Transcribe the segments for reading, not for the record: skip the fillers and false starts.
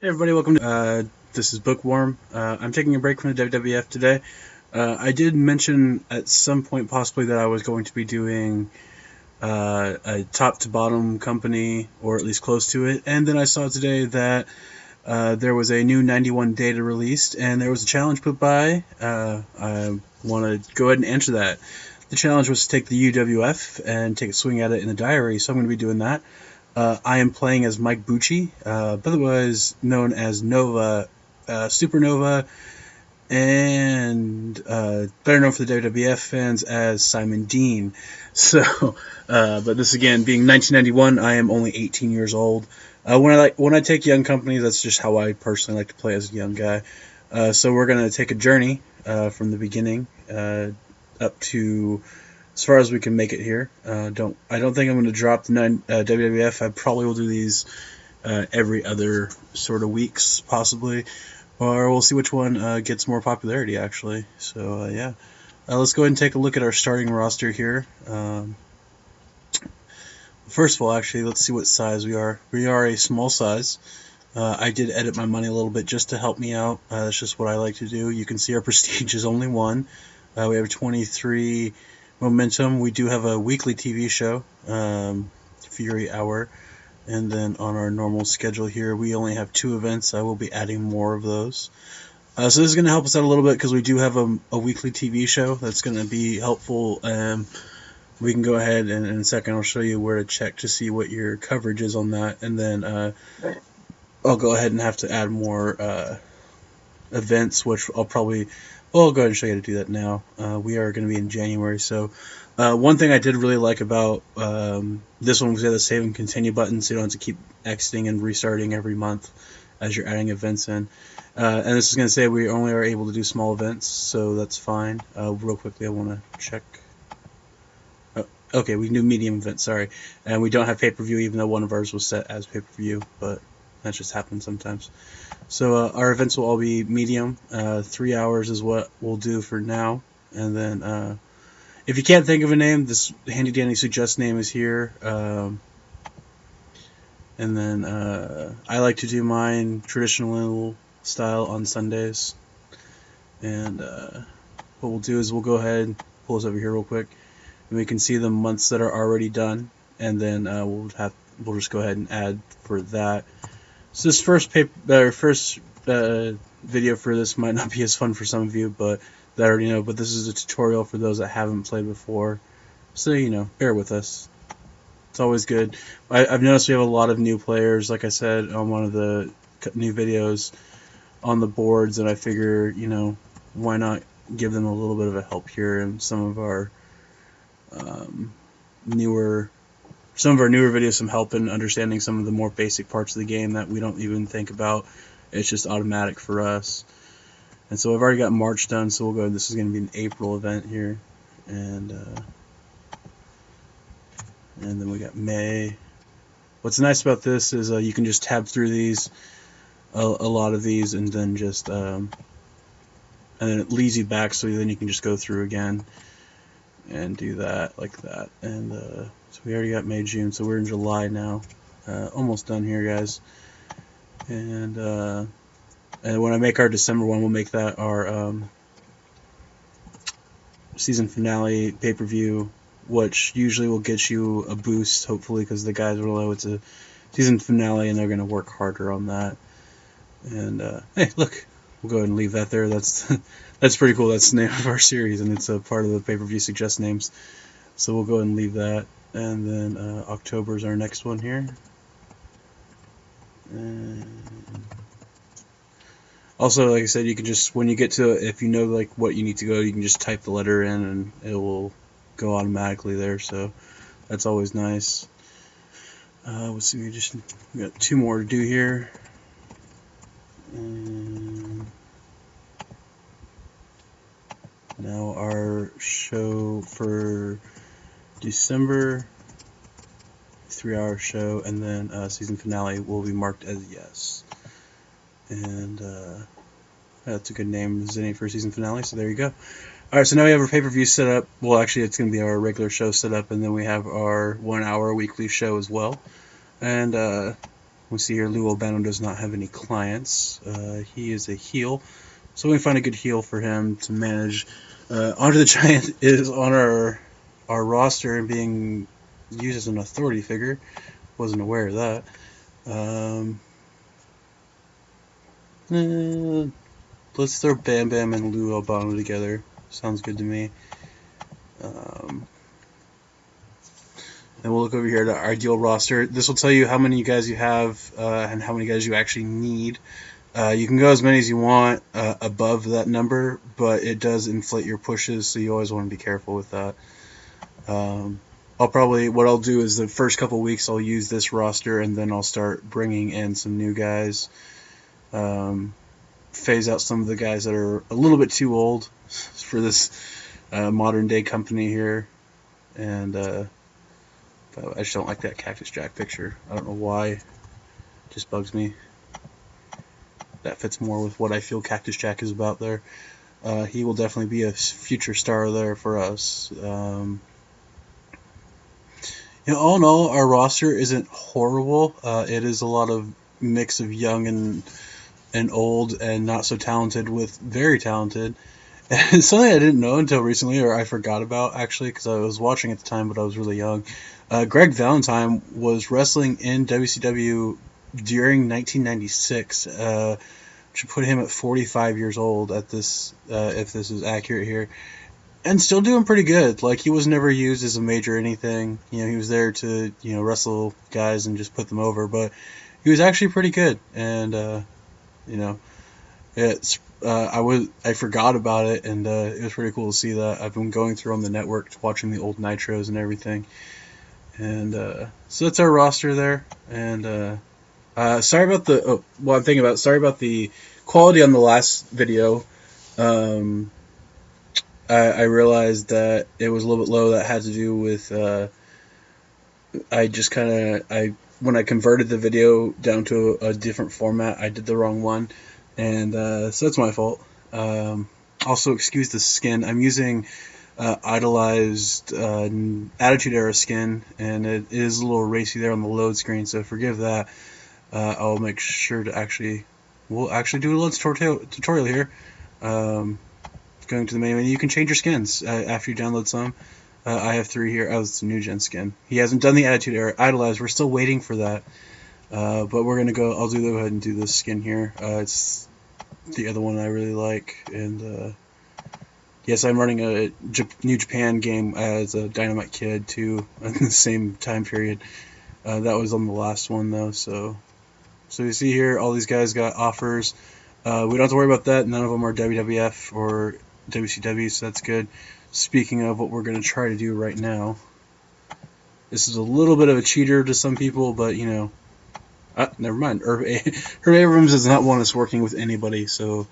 Hey everybody, welcome to this is Bookworm. I'm taking a break from the WWF today. I did mention at some point possibly that I was going to be doing a top to bottom company, or at least close to it, and then I saw today that there was a new 91 data released, and there was a challenge put by. I want to go ahead and answer that. The challenge was to take the UWF and take a swing at it in the diary, so I'm going to be doing that. I am playing as Mike Bucci, otherwise known as Nova, Supernova, and better known for the WWF fans as Simon Dean. So, but this again being 1991, I am only 18 years old. When I take young companies, that's just how I personally like to play as a young guy. So we're gonna take a journey from the beginning up to as far as we can make it here. I don't think I'm going to drop the WWF. I probably will do these every other sort of weeks, possibly, or we'll see which one gets more popularity. Actually, so yeah, let's go ahead and take a look at our starting roster here. First of all, actually, let's see what size we are. We are a small size. I did edit my money a little bit just to help me out. That's just what I like to do. You can see our prestige is only 1. We have 23 momentum. We do have a weekly TV show, Fury Hour, and then on our normal schedule here, we only have 2 events. I will be adding more of those. So this is going to help us out a little bit because we do have a weekly TV show that's going to be helpful. We can go ahead and in a second I'll show you where to check to see what your coverage is on that, and then I'll go ahead and have to add more events, which I'll go ahead and show you how to do that now. We are going to be in January, so one thing I did really like about this one was the save and continue button, so you don't have to keep exiting and restarting every month as you're adding events in. And this is going to say we only are able to do small events, so that's fine. Real quickly, I want to check. Okay, we can do medium events, sorry. And we don't have pay-per-view, even though one of ours was set as pay-per-view, but that just happens sometimes. So our events will all be medium. 3 hours is what we'll do for now. And then if you can't think of a name, this handy dandy suggest name is here. And then I like to do mine traditional style on Sundays. And what we'll do is we'll go ahead and pull this over here real quick, and we can see the months that are already done. And then we'll just go ahead and add for that. So this first video for this might not be as fun for some of you, but that already know. But this is a tutorial for those that haven't played before, so bear with us. It's always good. I've noticed we have a lot of new players, like I said on one of the new videos on the boards, and I figure why not give them a little bit of a help here, and some of our newer videos, some help in understanding some of the more basic parts of the game that we don't even think about. It's just automatic for us. And so I've already got March done, so we'll go. This is going to be an April event here, and then we got May. What's nice about this is you can just tab through these, a lot of these, and then just and then it leads you back, so then you can just go through again and do that like that. And so we already got May, June, so we're in July now. Almost done here, guys. And when I make our December one, we'll make that our season finale pay-per-view, which usually will get you a boost, hopefully, because the guys will know it's a season finale and they're going to work harder on that. And hey, look, we'll go ahead and leave that there. That's that's pretty cool. That's the name of our series, and it's a part of the pay-per-view suggest names. So we'll go ahead and leave that. And then October is our next one here. And also, like I said, you can just, when you get to, if you know like what you need to go, you can just type the letter in and it will go automatically there. So that's always nice. Let's see, we got 2 more to do here. And now our show for December, 3-hour show, and then season finale will be marked as yes. And that's a good name, Zinni, for season finale, so there you go. Alright, so now we have our pay-per-view set up. Well, actually, it's going to be our regular show set up, and then we have our 1-hour weekly show as well. And we see here Lou Albano does not have any clients. He is a heel, so we find a good heel for him to manage. Andre the Giant is on our roster and being used as an authority figure. Wasn't aware of that. Let's throw Bam Bam and Lou Albano together. Sounds good to me. And we'll look over here at our ideal roster. This will tell you how many guys you have and how many guys you actually need. You can go as many as you want above that number, but it does inflate your pushes, so you always want to be careful with that. What I'll do is the first couple weeks I'll use this roster, and then I'll start bringing in some new guys. Phase out some of the guys that are a little bit too old for this modern day company here, and I just don't like that Cactus Jack picture. I don't know why. It just bugs me. That fits more with what I feel Cactus Jack is about there. He will definitely be a future star there for us. All in all, our roster isn't horrible. It is a lot of mix of young and old and not so talented with very talented. And it's something I didn't know until recently, or I forgot about actually, because I was watching at the time, but I was really young. Greg Valentine was wrestling in WCW during 1996, which put him at 45 years old at this, if this is accurate here, and still doing pretty good. Like, he was never used as a major anything. You know, he was there to, you know, wrestle guys and just put them over, but he was actually pretty good. And you know, I forgot about it, and it was pretty cool to see that. I've been going through on the network, watching the old Nitros and everything, and so that's our roster there. And sorry about the sorry about the quality on the last video. I realized that it was a little bit low. That had to do with when I converted the video down to a different format, I did the wrong one, and so that's my fault. Also, excuse the skin. I'm using idolized Attitude Era skin, and it is a little racy there on the load screen, so forgive that. I'll make sure to we'll actually do a little tutorial here. Going to the main menu, you can change your skins after you download some. I have 3 here. Oh, it's a new gen skin. He hasn't done the Attitude Era Idolized. We're still waiting for that. But we're gonna go. I'll go ahead and do this skin here. It's the other one I really like. And yes, I'm running a New Japan game as a Dynamite Kid too in the same time period. That was on the last one though. So you see here, all these guys got offers. We don't have to worry about that. None of them are WWF or WCW, so that's good. Speaking of what we're going to try to do right now, this is a little bit of a cheater to some people, but you know, never mind. Herb Abrams does not want us working with anybody, so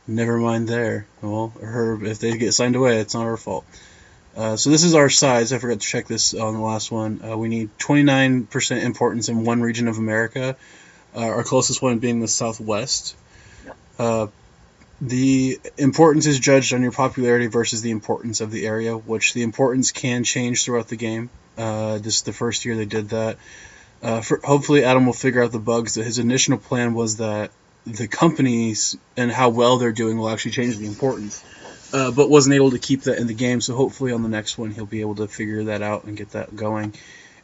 never mind there. Well, Herb, if they get signed away, it's not our fault. So this is our size. I forgot to check this on the last one. We need 29% importance in one region of America, our closest one being the Southwest. The importance is judged on your popularity versus the importance of the area, which the importance can change throughout the game. This is the first year they did that. Hopefully Adam will figure out the bugs. His initial plan was that the companies and how well they're doing will actually change the importance, but wasn't able to keep that in the game, so hopefully on the next one he'll be able to figure that out and get that going.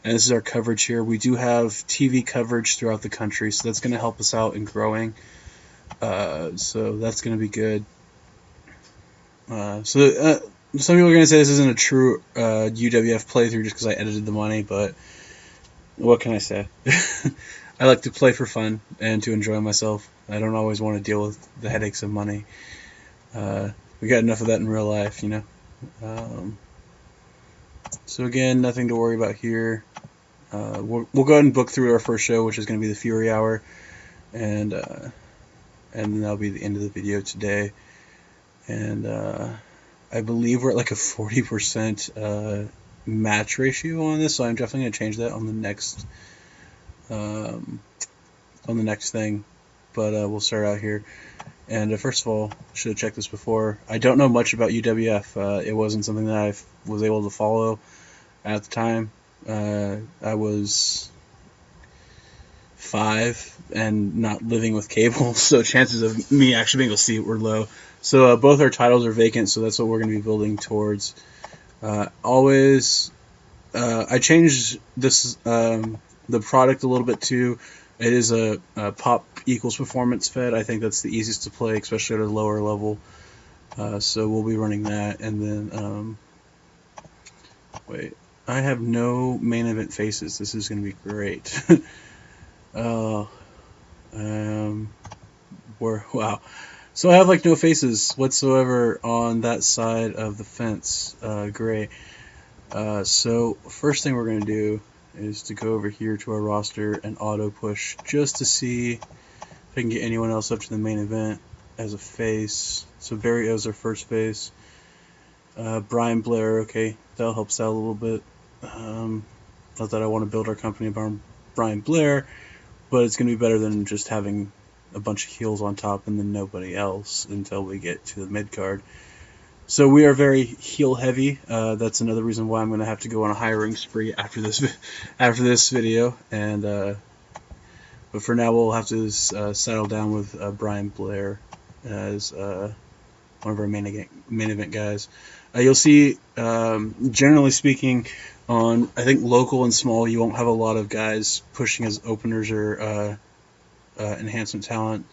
And this is our coverage here. We do have TV coverage throughout the country, so that's going to help us out in growing. So that's going to be good. Some people are going to say this isn't a true UWF playthrough just because I edited the money, but what can I say? I like to play for fun and to enjoy myself. I don't always want to deal with the headaches of money. We got enough of that in real life, you know. So again, nothing to worry about here. We'll go ahead and book through our first show, which is going to be the Fury Hour, and then that'll be the end of the video today. And I believe we're at like a 40% match ratio on this, so I'm definitely going to change that on the next thing. But we'll start out here. And first of all, should have checked this before. I don't know much about UWF. It wasn't something that I was able to follow at the time. I was 5 and not living with cable, so chances of me actually being able to see it were low. So both our titles are vacant, so that's what we're going to be building towards. I changed this the product a little bit too. It is a pop equals performance fed. I think that's the easiest to play, especially at a lower level. So we'll be running that, and then wait, I have no main event faces. This is going to be great. Wow. So I have like no faces whatsoever on that side of the fence. Great. So first thing we're going to do is to go over here to our roster and auto push just to see if I can get anyone else up to the main event as a face. So Barry O's our first face. Brian Blair, okay, that'll help us out a little bit. Not that I want to build our company around Brian Blair, but it's going to be better than just having a bunch of heels on top and then nobody else until we get to the mid card. So we are very heel heavy. That's another reason why I'm going to have to go on a hiring spree after this video. And but for now, we'll have to settle down with Brian Blair as one of our main event guys. You'll see, generally speaking, on I think local and small, you won't have a lot of guys pushing as openers or enhancement talent,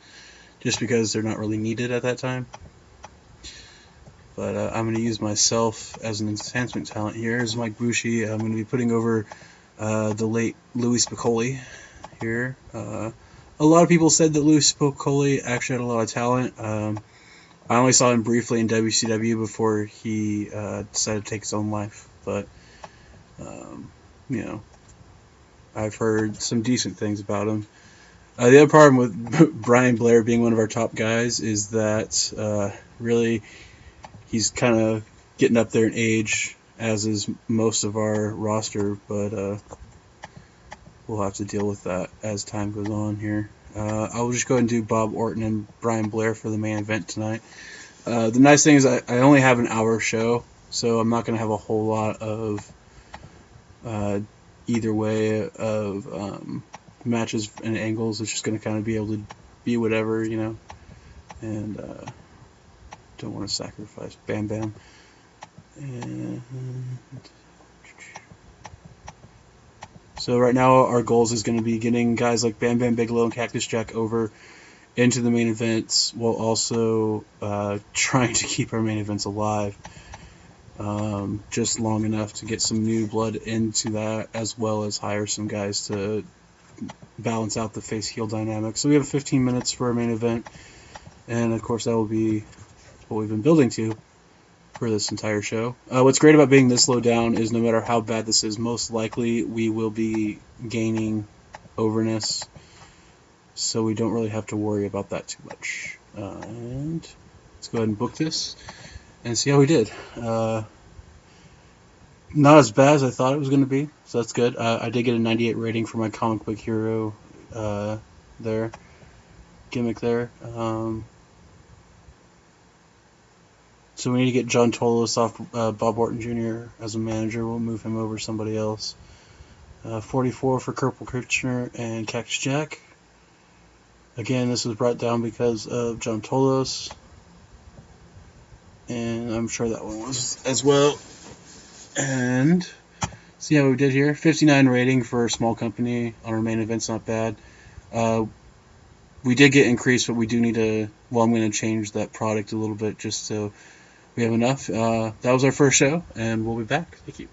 just because they're not really needed at that time. But I'm going to use myself as an enhancement talent here. Here's Mike Bushi. I'm going to be putting over the late Louis Spicolli here. A lot of people said that Louis Spicolli actually had a lot of talent. I only saw him briefly in WCW before he decided to take his own life. But, you know, I've heard some decent things about him. The other problem with Brian Blair being one of our top guys is that really he's kind of getting up there in age, as is most of our roster, but we'll have to deal with that as time goes on here. I'll just go ahead and do Bob Orton and Brian Blair for the main event tonight. The nice thing is I only have an hour show, so I'm not going to have a whole lot of either way of matches and angles. It's just going to kind of be able to be whatever, you know, and don't want to sacrifice Bam Bam. And so right now our goals is going to be getting guys like Bam Bam Bigelow and Cactus Jack over into the main events, while also trying to keep our main events alive just long enough to get some new blood into that, as well as hire some guys to balance out the face heel dynamic. So we have 15 minutes for our main event, and of course that will be what we've been building to for this entire show. What's great about being this low down is no matter how bad this is, most likely we will be gaining overness, so we don't really have to worry about that too much. And let's go ahead and book this and see how we did. Not as bad as I thought it was going to be, so that's good. I did get a 98 rating for my comic book hero gimmick there. So we need to get John Tolos off Bob Orton Jr. as a manager. We'll move him over to somebody else. 44 for Kerple Kirchner and Cactus Jack. Again, this was brought down because of John Tolos. And I'm sure that one was as well. And see how we did here. 59 rating for a small company on our main event's not bad. We did get increased, but we do need to, well, I'm going to change that product a little bit just so we have enough. That was our first show, and we'll be back. Thank you.